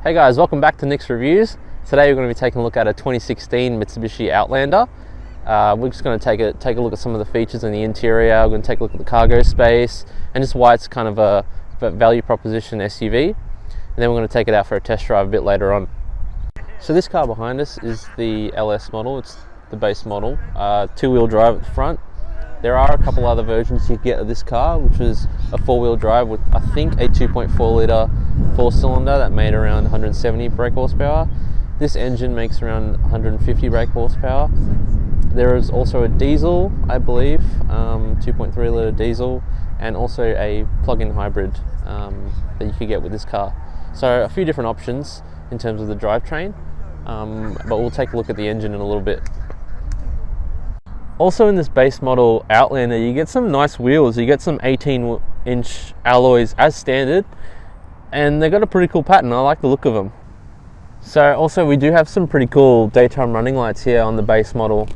Hey guys, welcome back to Nick's Reviews. Today we're going to be taking a look at a 2016 Mitsubishi Outlander. We're just going to take a look at some of the features in the interior. We're going to take a look at the cargo space and just why it's kind of a value proposition SUV. And then we're going to take it out for a test drive a bit later on. So this car behind us is the LS model. It's the base model, two-wheel drive at the front. There are a couple other versions you get of this car, which is a four-wheel drive with, I think, a 2.4 litre four-cylinder that made around 170 brake horsepower. This engine makes around 150 brake horsepower. There is also a diesel, I believe, 2.3 litre diesel, and also a plug-in hybrid that you could get with this car. So a few different options in terms of the drivetrain, but we'll take a look at the engine in a little bit. Also in this base model Outlander, you get some nice wheels. You get some 18-inch alloys as standard, and they've got a pretty cool pattern. I like the look of them. So also we do have some pretty cool daytime running lights here on the base model.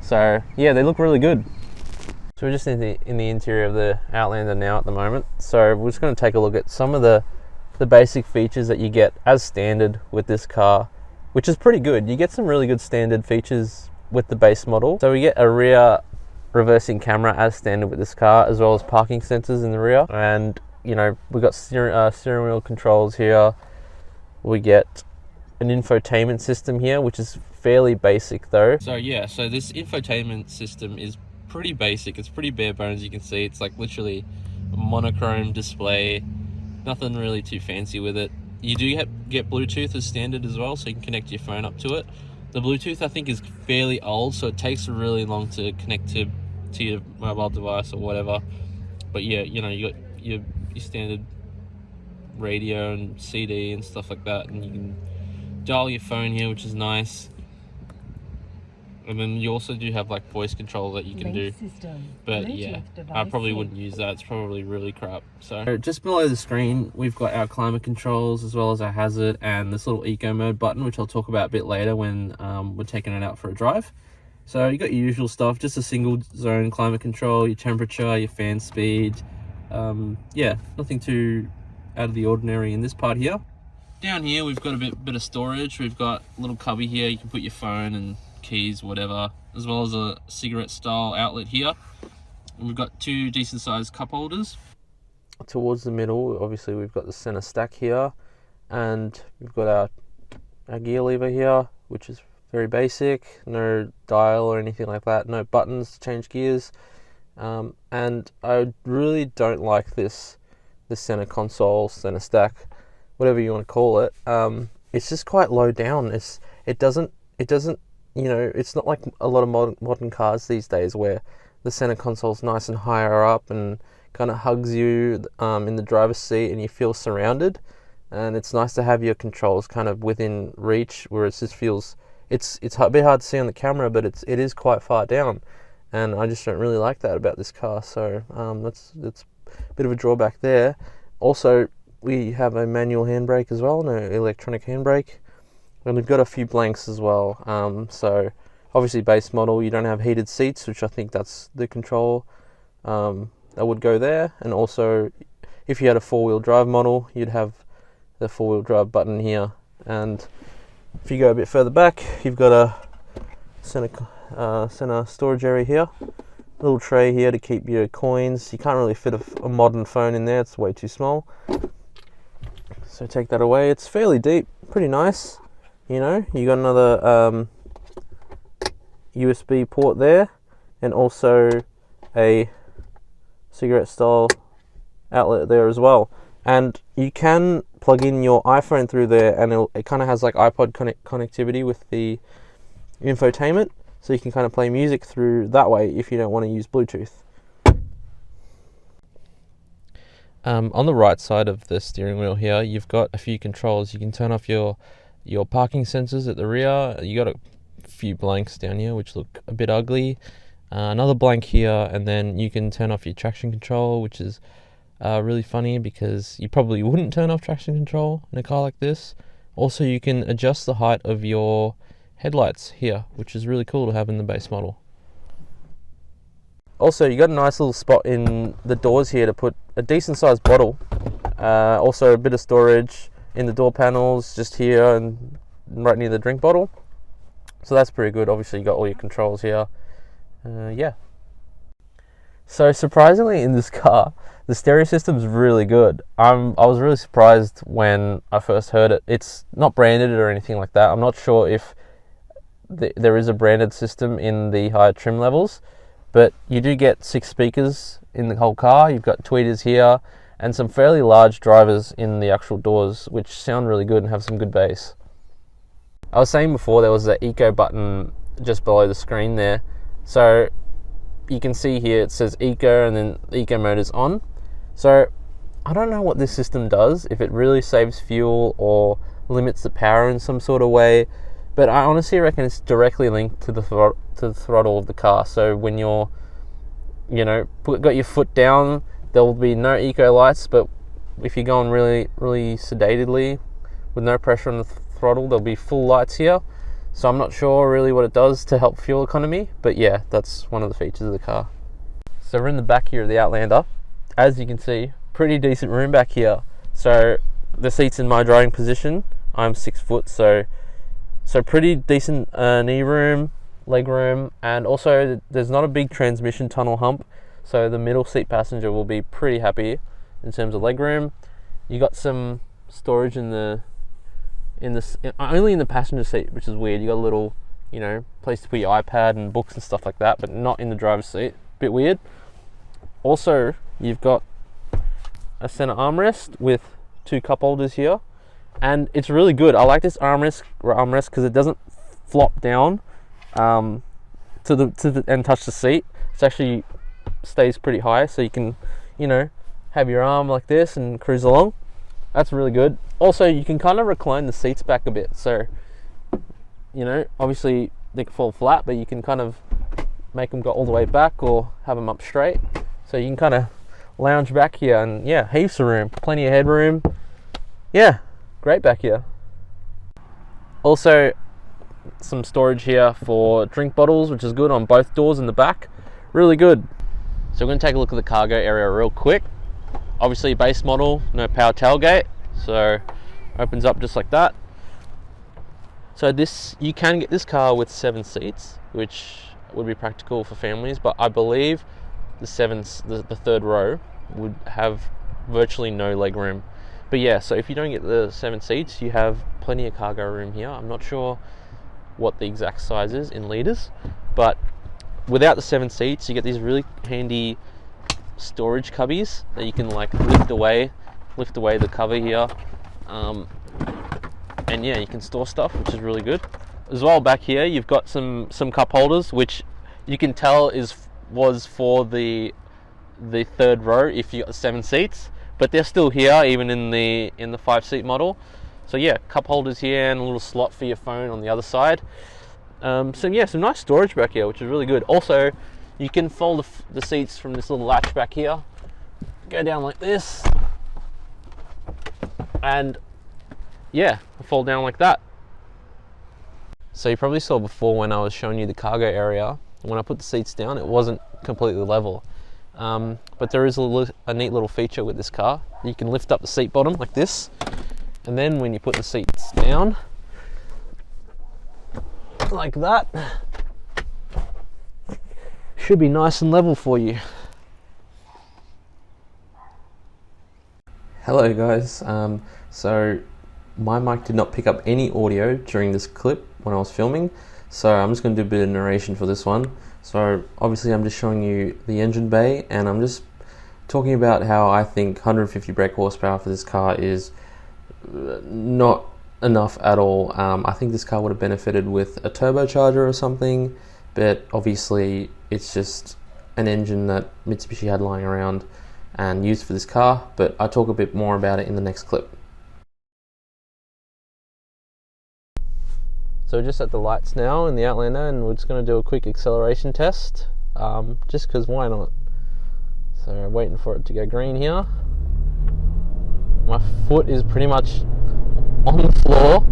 So yeah, they look really good. So we're just in the interior of the Outlander now at the moment. So we're just going to take a look at some of the basic features that you get as standard with this car, which is pretty good. You get some really good standard features with the base model. So we get a rear reversing camera as standard with this car, as well as parking sensors in the rear. And you know, we've got steering wheel controls here. We get an infotainment system here, which is fairly basic though. So yeah, so this infotainment system is pretty basic. It's pretty bare bones. You can see it's like literally a monochrome display, nothing really too fancy with it. You do get Bluetooth as standard as well, so you can connect your phone up to it. The Bluetooth, I think, is fairly old, so it takes really long to connect to your mobile device or whatever. But yeah, you know, you got your standard radio and CD and stuff like that, and you can dial your phone here, which is nice. And then you also do have like voice control that you can do, but yeah, I probably wouldn't use that. It's probably really crap. So just below the screen, we've got our climate controls as well as our hazard and this little eco mode button, which I'll talk about a bit later when we're taking it out for a drive. So you got your usual stuff, just a single zone climate control, your temperature, your fan speed. Yeah, nothing too out of the ordinary in this part here. Down here we've got a bit of storage. We've got a little cubby here. You can put your phone and keys, whatever, as well as a cigarette style outlet here. And we've got two decent sized cup holders. Towards the middle, obviously we've got the center stack here, and we've got our gear lever here, which is very basic. No dial or anything like that, no buttons to change gears. And I really don't like this center console, center stack, whatever you want to call it. It's just quite low down. It doesn't, you know, it's not like a lot of modern cars these days where the center console's nice and higher up and kind of hugs you in the driver's seat and you feel surrounded. And it's nice to have your controls kind of within reach, where it just feels, it's a bit hard to see on the camera, but it is quite far down. And I just don't really like that about this car. So that's a bit of a drawback there. Also, we have a manual handbrake as well, no electronic handbrake. And we've got a few blanks as well. So obviously base model, you don't have heated seats, which I think that's the control that would go there. And also if you had a four-wheel drive model, you'd have the four-wheel drive button here. And if you go a bit further back, you've got a center storage area here. A little tray here to keep your coins. You can't really fit a modern phone in there, it's way too small. So take that away. It's fairly deep, pretty nice. You know, you got another USB port there, and also a cigarette style outlet there as well. And you can plug in your iPhone through there, and it kind of has like iPod connectivity with the infotainment, so you can kind of play music through that way if you don't want to use Bluetooth. On the right side of the steering wheel here, you've got a few controls. You can turn off your parking sensors at the rear. You got a few blanks down here which look a bit ugly. Another blank here, and then you can turn off your traction control, which is really funny because you probably wouldn't turn off traction control in a car like this. Also, you can adjust the height of your headlights here, which is really cool to have in the base model. Also, you got a nice little spot in the doors here to put a decent sized bottle. Also a bit of storage, in the door panels, just here and right near the drink bottle. So that's pretty good. Obviously you got all your controls here. Yeah. So surprisingly in this car, the stereo system's really good. I was really surprised when I first heard it. It's not branded or anything like that. I'm not sure if there is a branded system in the higher trim levels, but you do get 6 speakers in the whole car. You've got tweeters here and some fairly large drivers in the actual doors, which sound really good and have some good bass. I was saying before there was the eco button just below the screen there. So you can see here it says eco and then the eco mode is on. So I don't know what this system does, if it really saves fuel or limits the power in some sort of way, but I honestly reckon it's directly linked to the throttle of the car. So when you're, got your foot down, there will be no eco lights, but if you're going really, really sedatedly with no pressure on the throttle, there'll be full lights here. So I'm not sure really what it does to help fuel economy, but yeah, that's one of the features of the car. So we're in the back here of the Outlander. As you can see, pretty decent room back here. So the seat's in my driving position. I'm 6 foot, so pretty decent knee room, leg room, and also there's not a big transmission tunnel hump, so the middle seat passenger will be pretty happy in terms of leg room. You got some storage only in the passenger seat, which is weird. You got a little, place to put your iPad and books and stuff like that, but not in the driver's seat. Bit weird. Also, you've got a center armrest with 2 cup holders here, and it's really good. I like this armrest because it doesn't flop down and touch the seat. It actually stays pretty high, so you can, have your arm like this and cruise along. That's really good. Also, you can kind of recline the seats back a bit, so obviously they can fall flat, but you can kind of make them go all the way back or have them up straight, so you can kind of lounge back here, and yeah, heaps of room, plenty of headroom. Yeah, great back here. Also some storage here for drink bottles, which is good on both doors in the back. Really good. So we're going to take a look at the cargo area real quick. Obviously base model, no power tailgate, so opens up just like that. So you can get this car with 7 seats, which would be practical for families, but I believe the third row would have virtually no leg room. But yeah, so if you don't get the 7 seats, you have plenty of cargo room here. I'm not sure what the exact size is in litres, but without the 7 seats, you get these really handy storage cubbies that you can like lift away the cover here, and yeah, you can store stuff, which is really good. As well, back here you've got some cup holders, which you can tell was for the third row if you got 7 seats, but they're still here even in the 5-seat model. So yeah, cup holders here and a little slot for your phone on the other side. So yeah, some nice storage back here, which is really good. Also, you can fold the seats from this little latch back here, go down like this, and yeah, fold down like that. So you probably saw before when I was showing you the cargo area, when I put the seats down, it wasn't completely level. But there is a neat little feature with this car. You can lift up the seat bottom like this, and then when you put the seats down, like that, should be nice and level for you. Hello guys, so my mic did not pick up any audio during this clip when I was filming, so I'm just going to do a bit of narration for this one. So obviously I'm just showing you the engine bay, and I'm just talking about how I think 150 brake horsepower for this car is not enough at all. I think this car would have benefited with a turbocharger or something, but obviously it's just an engine that Mitsubishi had lying around and used for this car, but I'll talk a bit more about it in the next clip. So we're just at the lights now in the Outlander, and we're just going to do a quick acceleration test, just because why not. So I'm waiting for it to go green here. My foot is pretty much on the floor.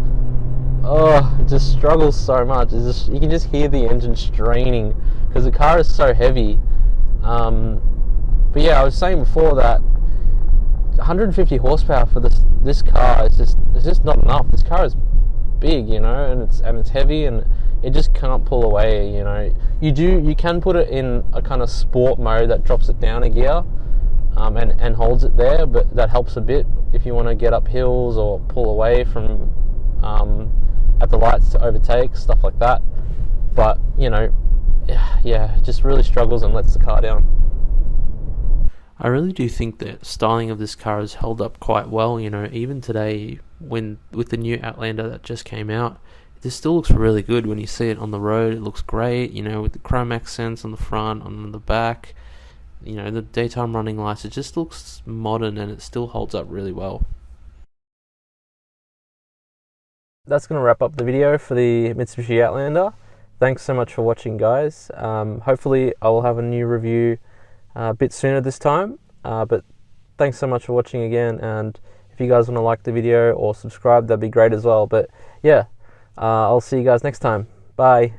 Oh, it just struggles so much. You can just hear the engine straining because the car is so heavy. But yeah, I was saying before that 150 horsepower for this car is just not enough. This car is big, you know, and it's heavy, and it just can't pull away, you know. You can put it in a kind of sport mode that drops it down a gear, and holds it there, but that helps a bit if you want to get up hills or pull away from at the lights to overtake, stuff like that. But you know, yeah, it just really struggles and lets the car down. I really do think the styling of this car has held up quite well, you know, even today with the new Outlander that just came out. This still looks really good when you see it on the road. It looks great, you know, with the chrome accents on the front, on the back, you know, the daytime running lights. It just looks modern and it still holds up really well. That's going to wrap up the video for the Mitsubishi Outlander. Thanks so much for watching, guys. Hopefully I will have a new review a bit sooner this time, but thanks so much for watching again, and if you guys want to like the video or subscribe, that'd be great as well. But yeah, I'll see you guys next time. Bye.